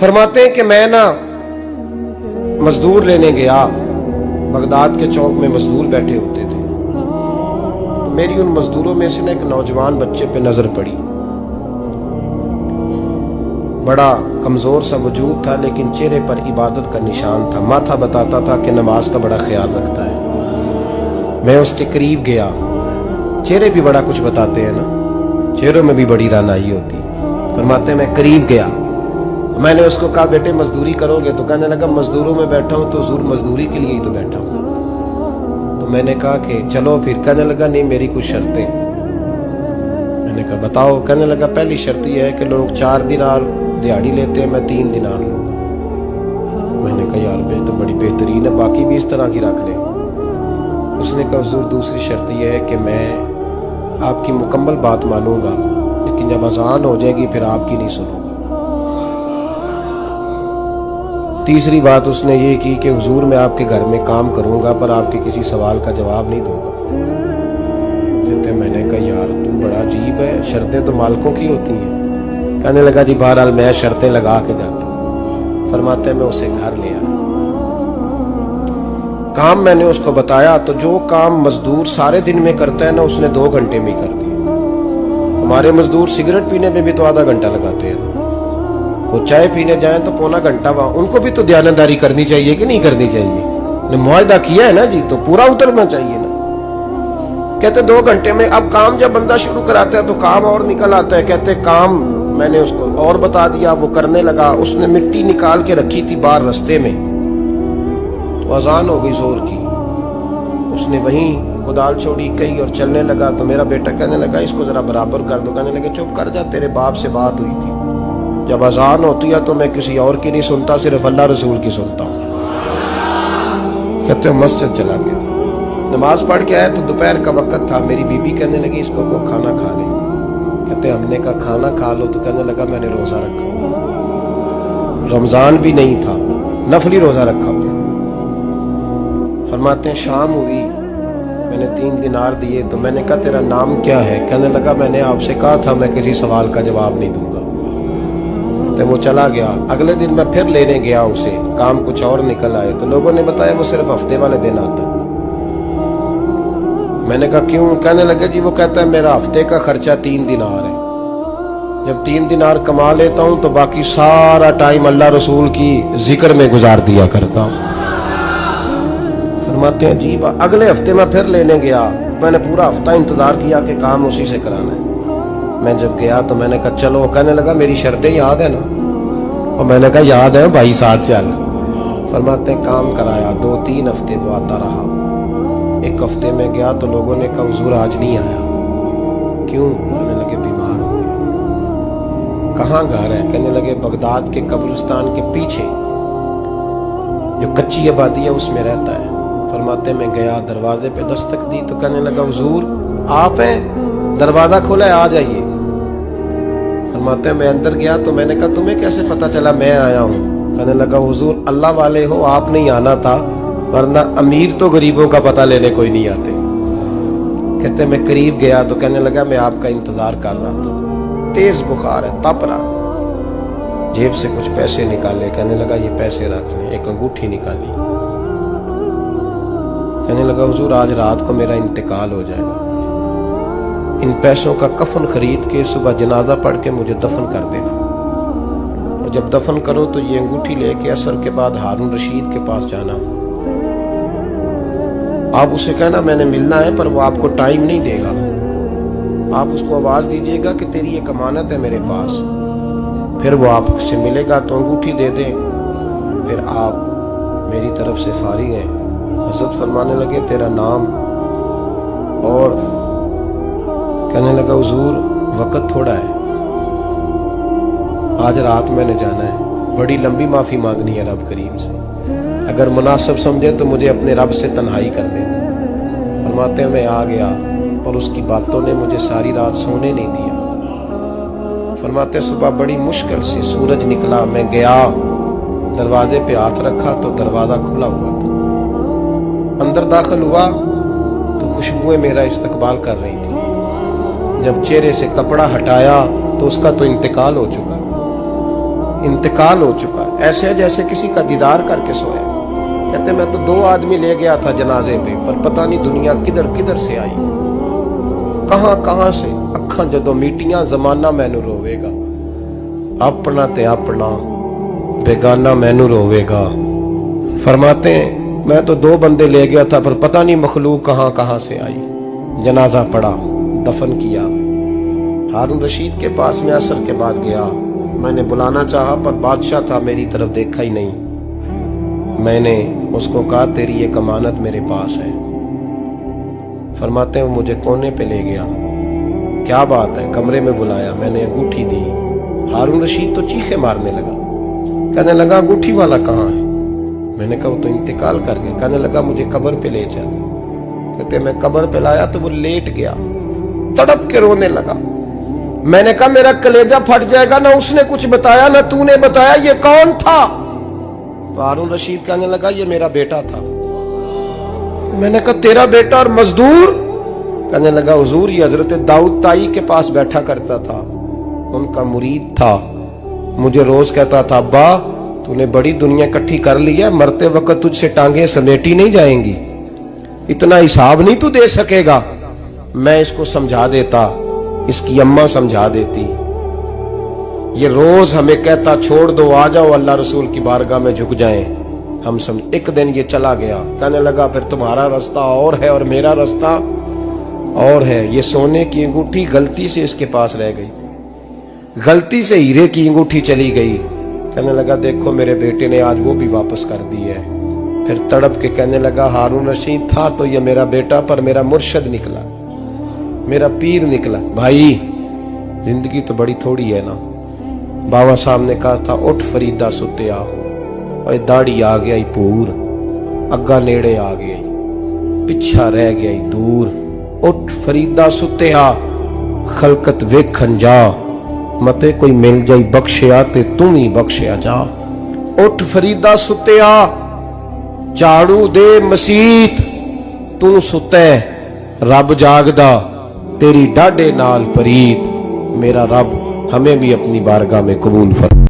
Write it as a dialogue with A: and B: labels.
A: फरमाते हैं कि मैं ना मजदूर लेने गया, बगदाद के चौक में मजदूर बैठे होते थे। तो मेरी उन मजदूरों में से ना एक नौजवान बच्चे पे नजर पड़ी। बड़ा कमजोर सा वजूद था, लेकिन चेहरे पर इबादत का निशान था। माथा बताता था कि नमाज का बड़ा ख्याल रखता है। मैं उसके करीब गया। चेहरे भी बड़ा कुछ बताते हैं ना, चेहरों में भी बड़ी रानाई होती है। फरमाते मैं करीब गया, मैंने उसको कहा बेटे मजदूरी करोगे? तो कहने लगा मजदूरों में बैठा हूं तो हुजूर मजदूरी के लिए ही तो बैठा हूं। तो मैंने कहा कि चलो फिर। कहने लगा नहीं, मेरी कुछ शर्तें। मैंने कहा बताओ? कहने लगा पहली शर्त यह है कि लोग 4 दिनार दिहाड़ी लेते हैं, मैं 3 दिनार लूंगा। मैंने कहा यार बे तो बड़ी बेहतरीन है, बाकी भी इस तरह की रख ले। उसने कहा हुजूर दूसरी शर्त यह है कि मैं आपकी मुकम्मल बात मानूंगा, लेकिन जब अजान हो जाएगी फिर आपकी नहीं सुनूंगा। तीसरी बात उसने ये की कि हुजूर मैं आपके घर में काम करूंगा पर आपके किसी सवाल का जवाब नहीं दूंगा। मैंने कहा यार तू बड़ा अजीब है, शर्तें तो मालिकों की होती हैं। कहने लगा जी बहरहाल मैं शर्तें लगा के जाता हूँ। फरमाते मैं उसे घर ले आया। काम मैंने उसको बताया तो जो काम मजदूर सारे दिन में करता है ना, उसने 2 घंटे में ही कर दिया। हमारे मजदूर सिगरेट पीने में भी तो आधा घंटा लगाते हैं, वो चाय पीने जाएं तो पौना घंटा। वहां उनको भी तो दयानतदारी करनी चाहिए कि नहीं करनी चाहिए? मुआहदा किया है ना जी, तो पूरा उतरना चाहिए ना। कहते 2 घंटे में। अब काम जब बंदा शुरू कराता है तो काम और निकल आता है। कहते काम मैंने उसको और बता दिया, वो करने लगा। उसने मिट्टी निकाल के रखी थी बाहर रास्ते में, तो अजान हो गई जोर की। उसने वहीं कुदाल छोड़ी कही और चलने लगा। तो मेरा बेटा कहने लगा इसको जरा बराबर कर दो। कहने लगे चुप कर जा, तेरे बाप से बात हुई थी। जब अजान होती है तो मैं किसी और की नहीं सुनता, सिर्फ अल्लाह रसूल की सुनता हूँ। कहते हो मस्जिद चला गया, नमाज पढ़ के आया तो दोपहर का वक्त था। मेरी बीबी कहने लगी इसको को खाना खा ले। कहते हमने कहा खाना खा लो। तो कहने लगा मैंने रोजा रखा, रमजान भी नहीं था, नफली रोजा रखा। फरमाते हैं शाम हुई, मैंने 3 दिनार दिए। तो मैंने कहा तेरा नाम क्या है? कहने लगा मैंने आपसे कहा था मैं किसी सवाल का जवाब नहीं दूंगा। तो वो चला गया। अगले दिन मैं फिर लेने गया उसे, काम कुछ और निकल आए। तो लोगों ने बताया वो सिर्फ हफ्ते वाले दिन आता। मैंने कहा क्यों? कहने लगे जी वो कहता है मेरा हफ्ते का खर्चा 3 दिनार है। जब 3 दिनार कमा लेता हूं तो बाकी सारा टाइम अल्लाह रसूल की जिक्र में गुजार दिया करता हूं। फरमाते हैं जी अगले हफ्ते मैं फिर लेने गया। मैंने पूरा हफ्ता इंतजार किया कि काम उसी से कराना है। मैं जब गया तो मैंने कहा चलो। कहने लगा मेरी शर्तें याद है ना? और मैंने कहा याद है भाई, साथ चल। फरमाते हैं काम कराया। 2-3 हफ्ते वो आता रहा। एक हफ्ते में गया तो लोगों ने कहा हुजूर आज नहीं आया। क्यों? कहने लगे बीमार हो गया। कहाँ घर है? कहने लगे बगदाद के कब्रिस्तान के पीछे जो कच्ची आबादी है उसमें रहता है। फरमाते मैं गया, दरवाजे पे दस्तक दी तो कहने लगा हुजूर आप हैं? दरवाजा खोला है, आ जाइए। फरमाते मैं अंदर गया तो मैंने कहा तुम्हें कैसे पता चला मैं आया हूँ? कहने लगा हुजूर अल्लाह वाले हो, आप नहीं आना था, वरना अमीर तो गरीबों का पता लेने कोई नहीं आते। कहते मैं करीब गया तो कहने लगा मैं आपका इंतजार कर रहा था, तेज बुखार है, तप रहा। जेब से कुछ पैसे निकाले। कहने लगा ये पैसे रख लें। एक अंगूठी निकाली। कहने लगा हुजूर आज रात को मेरा इंतकाल हो जाएगा, इन पैसों का कफन खरीद के सुबह जनाजा पढ़ के मुझे दफन कर देना, और जब दफन करो तो ये अंगूठी लेके असर के बाद हारून रशीद के पास जाना। आप उसे कहना मैंने मिलना है, पर वो आपको टाइम नहीं देगा। आप उसको आवाज दीजिएगा कि तेरी एक अमानत है मेरे पास। फिर वो आपसे मिलेगा तो अंगूठी दे दें, फिर आप मेरी तरफ से फारिग हैं। हज़रत फरमाने लगे तेरा नाम? और कहने लगा हुजूर वक्त थोड़ा है, आज रात मैंने जाना है, बड़ी लंबी माफी मांगनी है रब करीम से। अगर मुनासिब समझे तो मुझे अपने रब से तन्हाई कर दे। फरमाते मैं आ गया और उसकी बातों ने मुझे सारी रात सोने नहीं दिया। फरमाते सुबह बड़ी मुश्किल से सूरज निकला, मैं गया दरवाजे पे हाथ रखा तो दरवाजा खुला हुआ था। अंदर दाखिल हुआ तो खुशबुएं मेरा इस्तकबाल कर रही थी। जब चेहरे से कपड़ा हटाया तो उसका तो इंतकाल हो चुका। इंतकाल हो चुका, ऐसे है जैसे किसी का दीदार करके सोया। कहते मैं तो 2 आदमी ले गया था जनाजे पे, पर पता नहीं दुनिया किधर किधर से आई, कहां कहां से। अखां जदों मीटियां जमाना मैनू रोवेगा, अपना ते अपना बेगाना मैनू रोवेगा। फरमाते हैं मैं तो 2 बंदे ले गया था, पर पता नहीं मखलूक कहां कहां से आई। जनाजा पड़ा, दफन किया। हारून रशीद के पास में असर के बाद गया, मैंने बुलाना चाहा पर बादशाह था, मेरी तरफ देखा ही नहीं। मैंने उसको कहा तेरी एक अमानत मेरे पास है। फरमाते हैं वो मुझे कोने पे ले गया, क्या बात है, कमरे में बुलाया, मैंने अंगूठी दी। हारून रशीद तो चीखे मारने लगा, कहने लगा अंगूठी वाला कहाँ है? मैंने कहा वो तो इंतकाल कर गया। कहने लगा मुझे कब्र पे ले चल। कहते मैं कब्र पे लाया तो वो लेट गया, तड़प के रोने लगा। मैंने कहा मेरा कलेजा फट जाएगा, ना उसने कुछ बताया ना तूने बताया, ये कौन था? तो हारून रशीद कहने लगा ये मेरा बेटा था। मैंने कहा तेरा बेटा और मजदूर? कहने लगा हुजूर ये हजरत दाऊद ताई के पास बैठा करता था, उनका मुरीद था, मुझे रोज कहता था अब्बा तूने बड़ी दुनिया इकट्ठी कर ली है, मरते वक्त तुझसे टांगे समेटी नहीं जाएंगी, इतना हिसाब नहीं तू दे सकेगा। मैं इसको समझा देता, इसकी अम्मा समझा देती। ये रोज हमें कहता छोड़ दो, आ जाओ अल्लाह रसूल की बारगाह में झुक जाएं। हम समझ। एक दिन ये चला गया, कहने लगा फिर तुम्हारा रास्ता और है और मेरा रास्ता और है। ये सोने की अंगूठी गलती से इसके पास रह गई, गलती से हीरे की अंगूठी चली गई। कहने लगा देखो मेरे बेटे ने आज वो भी वापस कर दी है। फिर तड़प के कहने लगा हारून रशीद था तो ये मेरा बेटा, पर मेरा मुर्शद निकला, मेरा पीर निकला। भाई जिंदगी तो बड़ी थोड़ी है ना। बाबा साहब ने कहा था उठ फरीदा सुते आ, और दाढ़ी आ गया ही पूर, अग्गा नेड़े आ गया, पिछा रह गया ही दूर। उठ फरीदा सुते आ, खलकत वेखन जा, मते कोई मिल जाई बख्शिया ते तू ही बख्शिया जा। उठ फरीदा सुते आ, झाड़ू दे मसीत, तू सुते रब जागदा, तेरी डाडे नाल परीत। मेरा रब हमें भी अपनी बारगाह में कबूल फरमा।